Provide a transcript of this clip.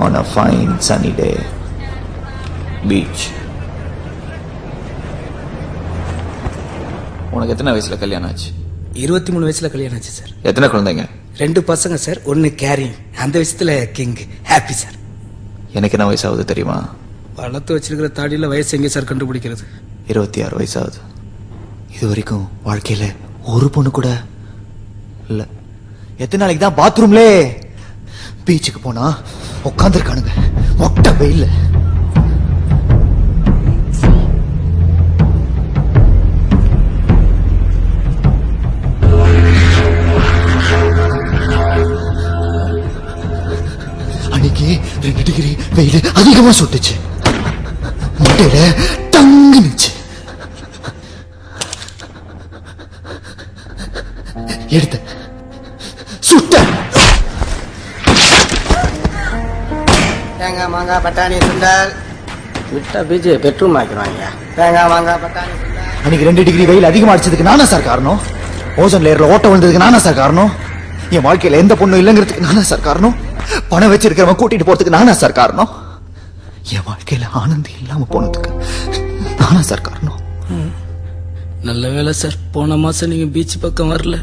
on a fine sunny day. Beach. உனக்கு எத்தனை வயசுல கல்யாணம் ஆச்சு? 23 வயசுல கல்யாணம் ஆச்சு சார். எத்தனை குழந்தைங்க? 2 பசங்க சார், 1 கேரிங். அந்த விஷயத்துல கிங் ஹாப்பி சார். எனக்கு என்ன வயசாகுது தெரியுமா? வளர்த்து வச்சிருக்கிற தாடியில வயசு எங்க சார் கண்டுபிடிக்கிறது? 26 வயசாகுது. இது வரைக்கும் வாழ்க்கையில ஒரு பொண்ணு கூட இல்ல. எத்தனை நாளைக்கு தான் பாத்ரூம்ல பீச்சுக்கு போனா உட்காந்துருக்கானுங்க மொட்டை வெயில்ல. அன்னைக்கு 2 டிகிரி வெயில் அதிகமா சுட்டுச்சு. மொட்டையில தங்கு நிச்சு. எடுத்த சுட்ட தேங்காய் மாங்காய் பட்டாணி சுண்டல் விட்டா பீச்சு பெட்ரூம் ஆக்கிடுவாங்க. தேங்காய் மாங்காய் பட்டாணி சுண்டல். அன்னைக்கு 2 டிகிரி வெயில் அதிகமா அடிச்சதுக்கு நானா சார் காரணம்? ஓசோன் லேயர்ல ஓட்ட விழுந்ததுக்கு நானா சார் காரணம்? என் வாழ்க்கையில எந்த பொண்ணு இல்லங்கிறதுக்கு நானா சார் காரணம்? பணம் வச்சிருக்கிறவன் கூட்டிட்டு போறதுக்கு நானா சார் காரணம்? என் வாழ்க்கையில ஆனந்தி இல்லாம போனதுக்கு நானா சார் காரணம்? நல்ல வேலை சார், போன மாசம் நீங்க பீச் பக்கம் வரல.